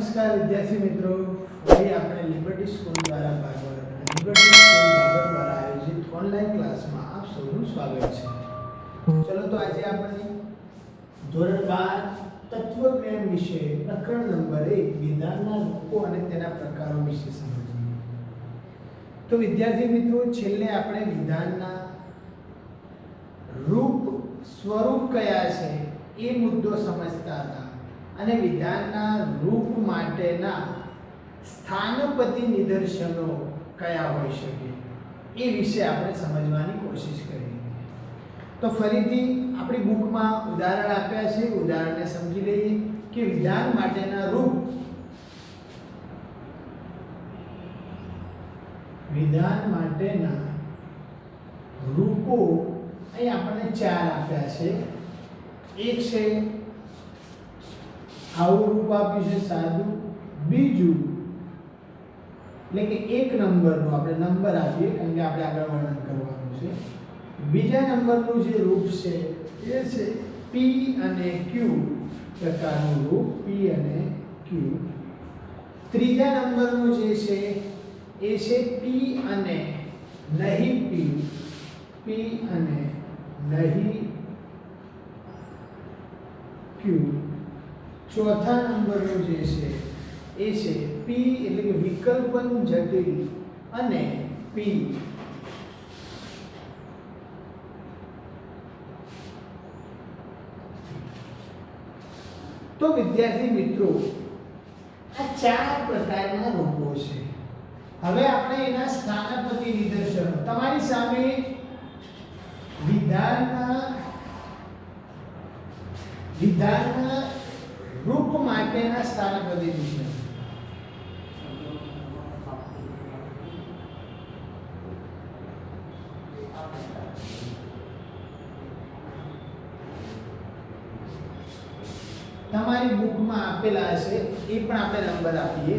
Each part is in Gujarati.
નમસ્કાર વિદ્યાર્થી મિત્રો, ફરી આપણે લિબર્ટી સ્કૂલ દ્વારા લિબર્ટી સ્કૂલ ભાભર દ્વારા આયોજિત ઓનલાઈન ક્લાસમાં આપ સૌનું સ્વાગત છે। ચલો તો આજે આપણે ધોરણ 12 તત્વજ્ઞાન વિષય પ્રકરણ નંબર 1 વિધાનના રૂપો અને તેના પ્રકારો વિશે સમજીએ। તો વિદ્યાર્થી મિત્રો, છેલ્લે આપણે વિધાનના રૂપ સ્વરૂપ કયા છે એ મુદ્દો સમજતા હતા અને વિધાનના રૂપ માટેના સ્થાનપતિ નિદર્શનો કયા હોઈ શકે એ વિશે આપણે સમજવાની કોશિશ કરી। તો ફરીથી આપણી બુકમાં ઉદાહરણ આપ્યા છે, ઉદાહરણને સમજી લઈએ કે વિધાન માટેના રૂપ, વિધાન માટેના રૂપો અહીં આપણને 4 આપ્યા છે। એક છે આવું રૂપ આપ્યું છે સાદું, બીજું એટલે કે 1 નંબરનું આપણે નંબર આપીએ કારણ કે આપણે આગળ વર્ણન કરવાનું છે। બીજા નંબરનું જે રૂપ છે એ છે P અને Q પ્રકારનું રૂપ, P અને Q। ત્રીજા નંબરનું જે છે એ છે P અને નહીં P, P અને નહીં Q। ચોથા નંબરનું જે છે એ છે P એટલે કે વિકલ્પન જટિલ અને P। તો વિદ્યાર્થી મિત્રો, આ 4 પ્રકારના રૂપો છે। હવે આપણે એના સ્થાનપતિ નિદર્શનો, તમારી સામે વિધાનના રૂપ માટેના સ્થાનપતિ નિદર્શન, તમારી બુકમાં આપેલા હશે, એ પણ આપણે નંબર આપીએ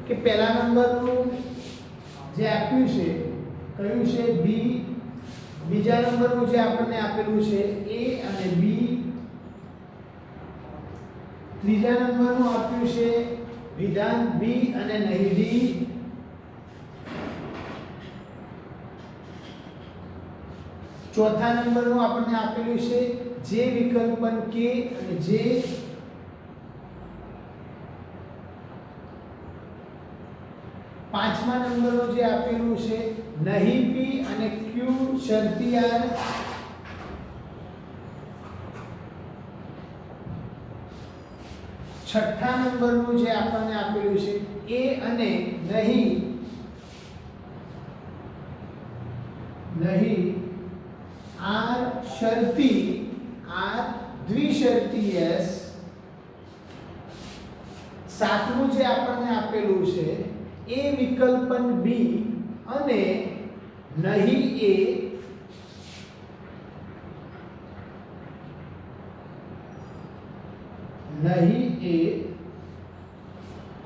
કે પહેલા નંબરનું જે આપ્યું છે કયું છે B, બીજા નંબરનું જે આપણને આપેલું છે A અને B, ત્રીજા નંબરનું આપ્યું છે વિધાન B અને નહીં D, ચોથા નંબરનું આપણને આપેલું છે જે વિકલ્પન K અને જે, પાંચમા નંબરનું જે આપેલું છે નહીં P અને Q શરતી R, છઠ્ઠા નંબરનું જે આપણને આપેલું છે A અને નહીં R શરતી R દ્વિશરતી S, સાતમું જે આપણને આપેલું છે A વિકલ્પન B અને નહીં A,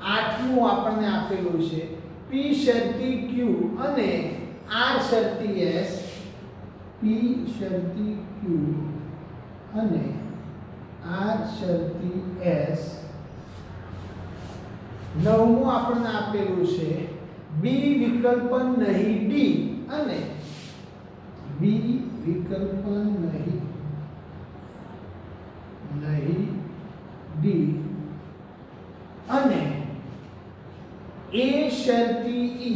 આઠમું આપણને આપેલું છે P શરતી Q અને R શરતી S, P શરતી Q અને R શરતી S। નવમું આપણને આપેલું છે B વિકલ્પન નહીં D અને B વિકલ્પન નહીં D અને A શરતી E,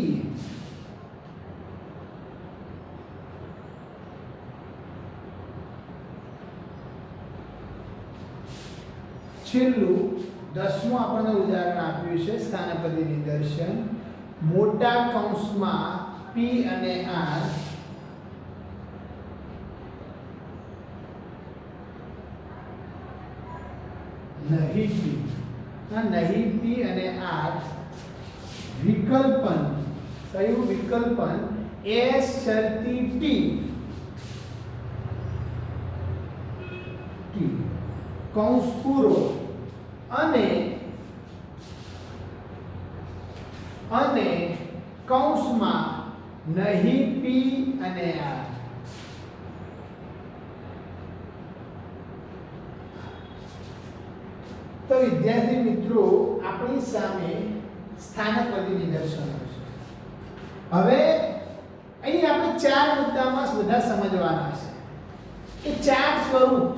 છેલ્લું 10મું આપણને ઉદાહરણ આપ્યું છે સ્થાનપતિ નિદર્શન, મોટા કૌંસમાં P અને R નહીં P અને R વિકલ્પન, કયું વિકલ્પન S શરતી T કૌંસ પૂરો અને કૌંસમાં નહીં P અને R। તો વિદ્યાર્થી મિત્રો, આપણી સામે સ્થાનપતિ નિદર્શનો છે. હવે અહીં આપણે ચાર મુદ્દામાં બધા સમજવાના છે કે ચાર સ્વરૂપ.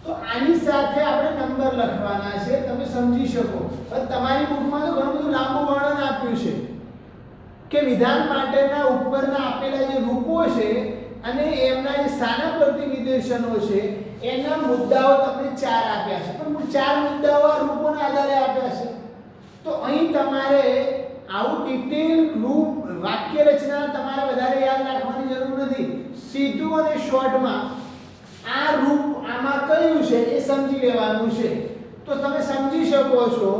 તો આની સાથે આપણે નંબર લખવાના છે, તમે સમજી શકો. હવે તમારી બુકમાં તો ઘણું બધું લાંબુ વર્ણન આપ્યું છે કે વિધાન માટેના ઉપરના આપેલા જે રૂપો છે અને એમના જે સ્થાનપતિ નિદર્શનો છે એના મુદ્દાઓ તમને ચાર આપ્યા છે, પણ ચાર મુદ્દાઓ આ રૂપોના આધારે આપ્યા છે. તો અહીં તમારે આવું ડિટેલ રૂપ વાક્ય રચના તમારે વધારે યાદ રાખવાની જરૂર નથી. સીધું અને શોર્ટમાં આ રૂપ આમાં કયું છે એ સમજી લેવાનું છે. તો તમે સમજી શકો છો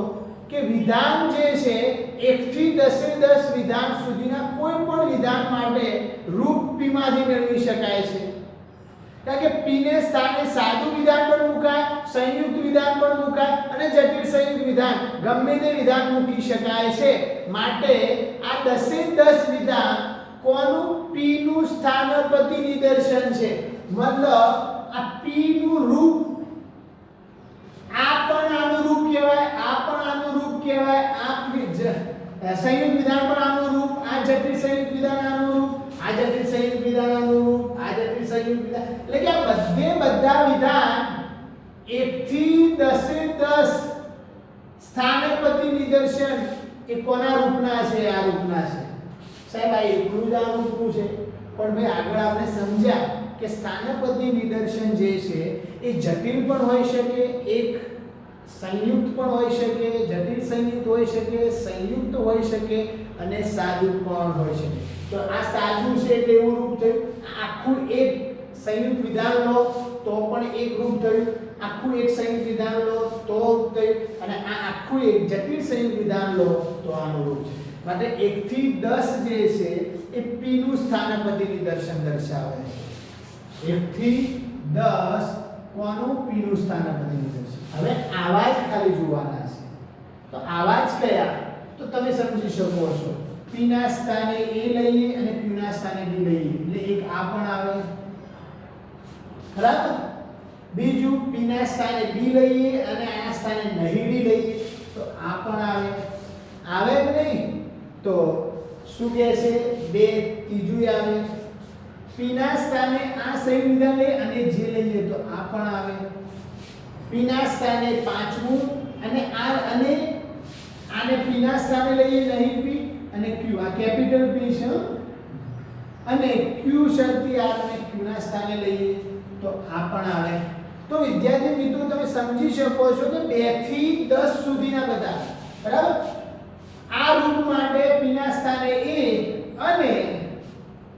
કે વિધાન જે છે 1 થી 10 વિધાન સુધીના કોઈ પણ વિધાન માટે રૂપ p માંથી મેળવી શકાય છે. કારણ કે p ને સ્થાને સાદું વિધાન પણ મુકાય, સંયુક્ત વિધાન પણ મુકાય અને જટિલ સંયુક્ત વિધાન ગમે તે વિધાન મૂકી શકાય છે. માટે આ 10 વિધાન કોનું? p નું સ્થાનપતિ નિદર્શન છે. મતલબ આ p નું રૂપ, આ પણ આનું રૂપ કહેવાય, આ પણ આનું રૂપ કહેવાય, આ સંયુક્ત વિધાન પણ આનું રૂપ, આ જટિલ સંયુક્ત વિધાન આનું રૂપ, આ જટિલ સંયુક્ત વિધાન આનું રૂપ, આ જટિલ સંયુક્ત વિધાન. એટલે કે આ બધા વિધાન 1 થી 10 સ્થાનપતિ નિદર્શન એ કોના રૂપના છે? આ રૂપના છે. સાહેબ આ એકલું જ આ રૂપનું છે, પણ ભાઈ આગળ આપણે સમજ્યા કે સ્થાનપતિ નિદર્શન જે છે એ જટિલ પણ હોઈ શકે, એક સંયુક્ત પણ હોઈ શકે, જટિલ સંયુક્ત હોઈ શકે, સંયુક્ત હોઈ શકે અને સાદું પણ હોઈ શકે. તો આ સાદું છે એટલે એવું રૂપ થયું. આખું એક સંયુક્ત વિધાન લો તો પણ એક રૂપ થયું, આખું એક સંયુક્ત વિધાન લો તો રૂપ થયું અને આ આખું એક જટિલ સંયુક્ત વિધાન લો તો આનું રૂપ છે. માટે 1 થી 10 જે છે એ p નું સ્થાનપતિ નિદર્શન દર્શાવે છે. 1 થી 10 કોનું? p નું સ્થાનપતિ નિદર્શન. હવે આવા જ ખાલી જોવાના છે. તો આવા જ કયા? તો તમે સમજી શકો છો. p ના સ્થાને a લઈએ અને q ના સ્થાને b લઈએ એટલે એક આ પણ આવે, બરાબર. બીજું p ના સ્થાને b લઈએ અને આના સ્થાને નહીં d લઈએ તો આ પણ આવે. આવે કે નહીં? તો શું કહે છે? 2 ત્રીજું આવે. p ના સ્થાને આ સંયુક્ત વિધાન લઈએ અને જે લઈએ તો આ પણ આવે. p ના સ્થાને પાંચમું અને આને p ના સ્થાને લઈએ નહીં p અને q, આ કેપિટલ p છે અને q શરતી r અને q ના સ્થાને લઈએ તો આ પણ આવે. તો વિદ્યાર્થી મિત્રો તમે સમજી શકો છો કે 2 થી 10 સુધીના બધા, બરાબર. આ રૂપ માટે p ના સ્થાને a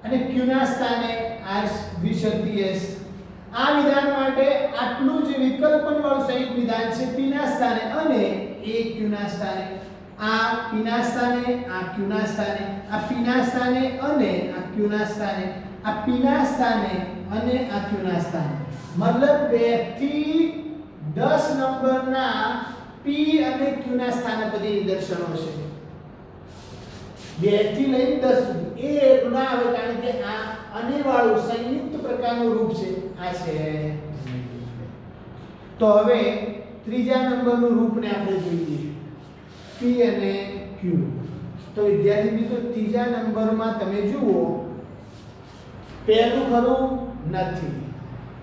અને q ના સ્થાને r દ્વિશરતી s. આ વિધાન માટે આટલું જ વિકલ્પન વાળું સંયુક્ત વિધાન છે p ના સ્થાને અને a q ના સ્થાને. આ p ના સ્થાને, આ q ના સ્થાને, આ p ના સ્થાને અને આ q ના સ્થાને, આ p ના સ્થાને અને આ q ના સ્થાને. મતલબ 2 થી 10 નંબરના p અને q ના સ્થાનપતિ નિદર્શનો છે. 2 થી લઈને 10 સુધી એ ના આવે કારણ કે આ અનિવાળું સંયુક્ત પ્રકારનું રૂપ છે. આ છે. તો હવે ત્રીજા નંબરનું રૂપને આપણે જોઈએ, p અને q. તો વિદ્યાર્થી મિત્રો ત્રીજા નંબરમાં તમે જુઓ, પહેલું ખરું નથી,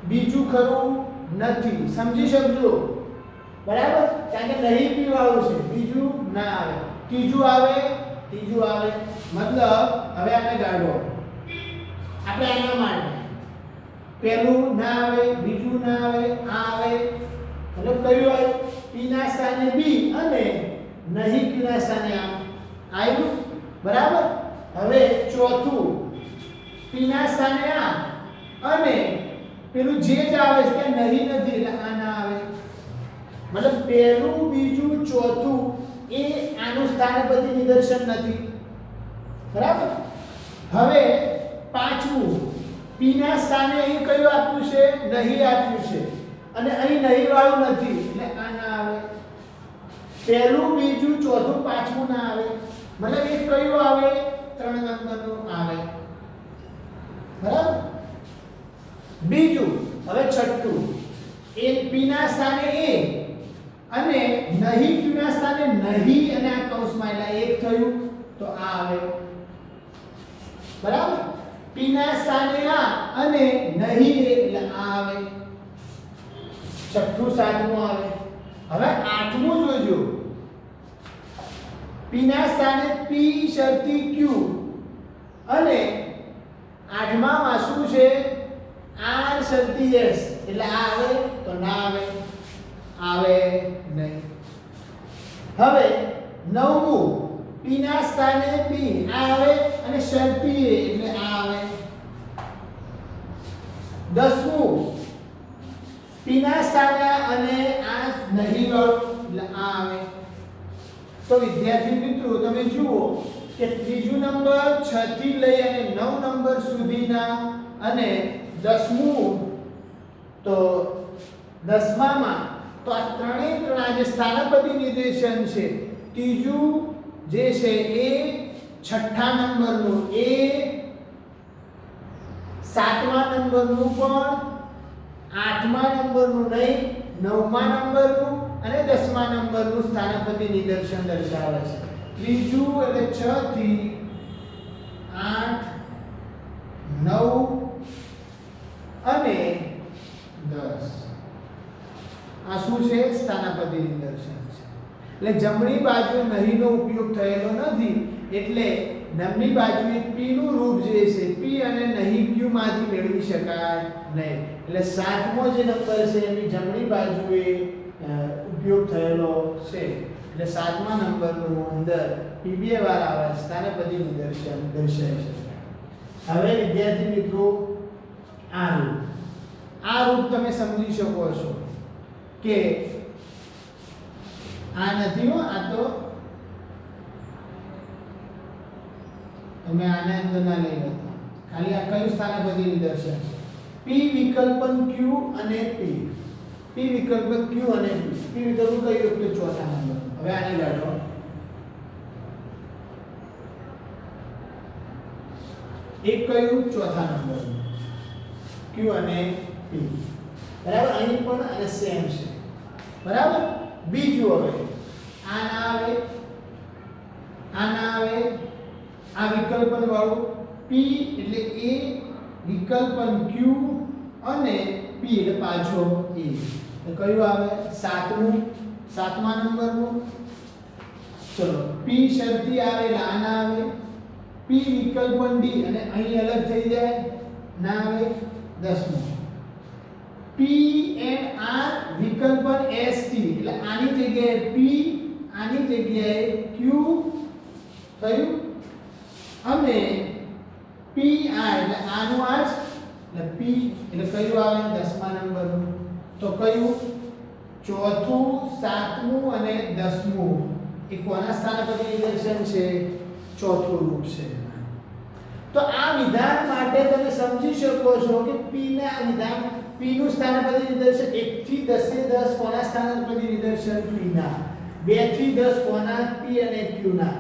બીજું ખરું નથી, સમજી શકજો, બરાબર. કારણ કે નહીં p વાળું છે. બીજું ના આવે, ત્રીજું આવે, ત્રીજું આવે. મતલબ હવે આને ગાળો આપણે આના માટે પહેલું ના આવે, બીજું ના આવે, આ આવે. મતલબ કયું આવે? p ના સ્થાને b અને નહીં q ના સ્થાને આવ્યું, બરાબર. હવે ચોથું p ના સ્થાને આ અને પેલું જે જ આવે છે કે નહીં નથી એટલે આ ના આવે. મતલબ પહેલું, બીજું, ચોથું એ આનું સ્થાનપતિ નિદર્શન નથી, બરાબર. હવે પાંચમું p ના સ્થાને અહીં કયું આપ્યું છે? નહીં આપ્યું છે અને અહીં નહીં વાળું નથી એટલે આ ના આવે. પહેલું, બીજું, ચોથું, પાંચમું ના આવે. મતલબ એક કયું આવે? 3 નંબરનું આવે, બરાબર. બીજું હવે છઠ્ઠું, એ p ના સ્થાને a અને નહીં q ના સ્થાને નહીં અને આ કૌંસમાં એટલે 1 થયું તો આ આવે બરાબર p ના સ્થાને આ અને નહીં એટલે આ આવે છઠ્ઠું સાતમું આવે હવે આઠમું જોજો p ના સ્થાને p શરતી q અને આઠમામાં શું છે r શરતી s એટલે આ આવે તો ના આવે આવે નહીં હવે નવમું p ના સ્થાને p આ આવે અને શરતી a એટલે આ આવે દસમું p ના સ્થાને અને આ નહીં વાળું એટલે આ આવે તો વિદ્યાર્થી મિત્રો તમે જુઓ કે ત્રીજો નંબર 6 થી લઈ અને 9 નંબર સુધીના અને દસમું તો દસમામાં તો આ ત્રણેય જે સ્થાનપતિ નિર્દેશન છે ત્રીજું જે છે એ છઠ્ઠા નંબરનું એ સાતમા નંબરનું પણ આઠમા નંબરનું નહીં નવમા નંબરનું અને દસમા નંબરનું સ્થાનપતિ નિદર્શન દર્શાવે છે ત્રીજું એટલે 6 થી 8 9 અને 10 આ શું છે સ્થાનપતિ નિદર્શન છે એટલે જમણી બાજુ નહીંનો ઉપયોગ થયેલો નથી એટલે જમણી બાજુએ p નું રૂપ જે છે p અને નહીં q માંથી મેળવી શકાય નહીં એટલે સાતમો જે નંબર છે એની જમણી બાજુએ ઉપયોગ થયેલો છે એટલે સાતમા નંબરનું અંદર p બે વાર આવે સ્થાનપતિ નિદર્શન દર્શાવી શકાય હવે વિદ્યાર્થી મિત્રો આ રૂપ તમે સમજી શકો છો કે આ નથી હો આ તો તમે આને અંદર ના લઈ લેતા ખાલી આ કયું સ્થાનપતિ નિદર્શન છે p વિકલ્પન q અને p વિકલ્પન q અને p વિકલ્પ કયું તો ચોથા નંબર હવે આને કાઢો એક કયું ચોથા નંબર q અને p બરાબર અહીં પણ અને સેમ છે બરાબર બીજું હવે આ ના આવે આ વિકલ્પન વાળું p એટલે a વિકલ્પન q અને p એટલે પાછો a તો કયું આવે સાતમા નંબરનું ચલો p શરતી આવે એટલે આ ના આવે p વિકલ્પન d અને અહીં અલગ થઈ જાય ના આવે દસમું p and r વિકલ્પન st એટલે આની જગ્યાએ p આની જગ્યાએ q થયું અને pi એટલે આનું આ એટલે p એટલે કયું આવે દસમા નંબરનું તો કયું ચોથું સાતમું અને દસમું એ કોના સ્થાનપતિ નિદર્શન છે ચોથું રૂપ છે તો આ વિધાન માટે તમે સમજી શકો છો કે p ના વિધાન p નું સ્થાનપતિ નિદર્શન 1 થી 10 કોના સ્થાનપતિ નિદર્શન p ના 2 થી 10 કોના p અને q ના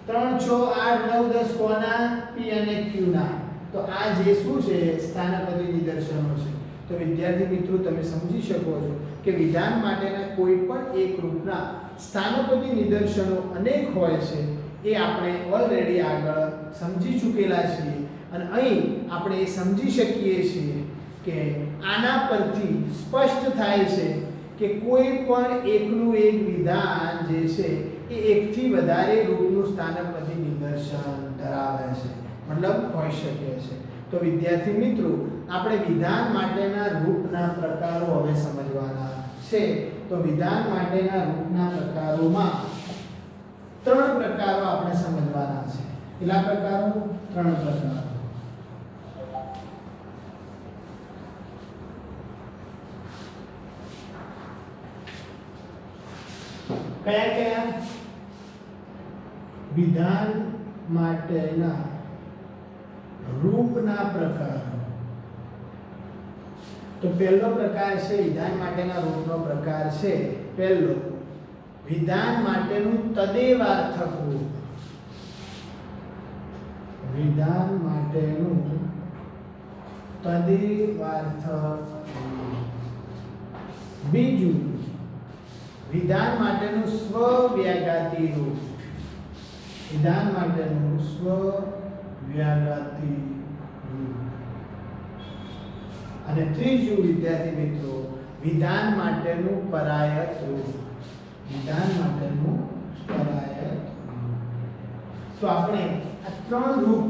3 6 8 9 10 કોના p અને q ના તો આ જે શું છે સ્થાનપતિ નિદર્શનો છે તો વિદ્યાર્થી મિત્રો તમે સમજી શકો છો કે વિધાન માટેના કોઈ પણ એક રૂપના સ્થાનપતિ નિદર્શનો અનેક હોય છે એ આપણે ઓલરેડી આગળ સમજી ચૂકેલા છીએ અને અહીં આપણે એ સમજી શકીએ છીએ કે આના પરથી સ્પષ્ટ થાય છે કે કોઈ પણ એકનું એક વિધાન જે છે એ એકથી વધારે રૂપનું સ્થાનપતિ નિદર્શન ધરાવે છે મતલબ હોઈ શકે છે તો વિદ્યાર્થી મિત્રો આપણે વિધાન માટેના રૂપના પ્રકારો હવે સમજવાના છે તો વિધાન માટેના રૂપના પ્રકારોમાં ત્રણ પ્રકારો આપણે સમજવાના છે કેટલા પ્રકારો ત્રણ પ્રકારો કયા કયા વિધાન માટેના રૂપના પ્રકારો તો પહેલો પ્રકાર છે વિધાન માટેના રૂપનો પ્રકાર છે પહેલો વિધાન માટેનું તદેવાર્થક રૂપ વિધાન માટેનું તદેવાર્થક રૂપ બીજું વિધાન માટેનું સ્વવ્યાઘાતી રૂપ, વિધાન માટેનું સ્વવ્યાઘાતી રૂપ. અને ત્રીજું વિદ્યાર્થી મિત્રો, વિધાન માટેનું પરાયત રૂપ, વિધાન માટેનું પરાયત રૂપ. તો આપણે આ ત્રણ રૂપ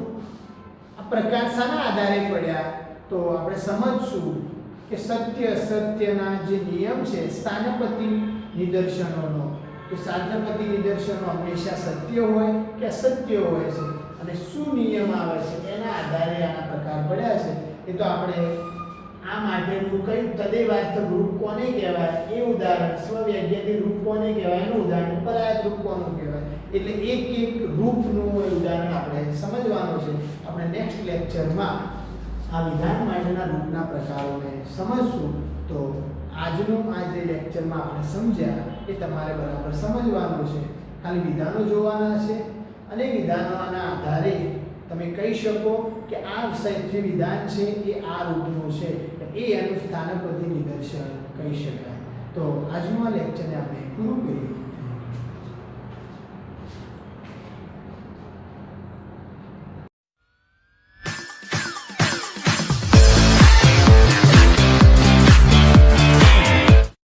આ પ્રકાર શાના આધારે પડ્યા? તો આપણે સમજશું કે સત્ય અસત્યના જે નિયમ છે સ્થાનપતિ નિદર્શનોનો, તો સ્થાનપતિ નિદર્શનો હંમેશા સત્ય હોય કે અસત્ય હોય છે, અને શું નિયમ આવે છે એના આધારે આના પ્રકાર પડ્યા છે. એ તો આપણે આ માટેનું કયું તદેવાસ્તવ રૂપ કોને કહેવાય એ ઉદાહરણ, સ્વવ્યાઘાતી રૂપ કોને કહેવાય એનું ઉદાહરણ, પરાયત રૂપ કોનું કહેવાય, એટલે એક એક રૂપનું ઉદાહરણ આપણે સમજવાનું છે. આપણે નેક્સ્ટ લેક્ચરમાં આ વિધાન માટેના રૂપના પ્રકારોને સમજશું. તો આજનું આ જે લેક્ચરમાં આપણે સમજ્યા એ તમારે બરાબર સમજવાનું છે. ખાલી વિધાનો જોવાના છે અને વિધાનોના આધારે તમે કહી શકો કે આ જે વિધાન છે એ આ રૂપનું છે, એ એનું સ્થાનપતિ નિદર્શન કહી શકાય. તો આજનું આ લેક્ચરને આપણે પૂરું કરીએ.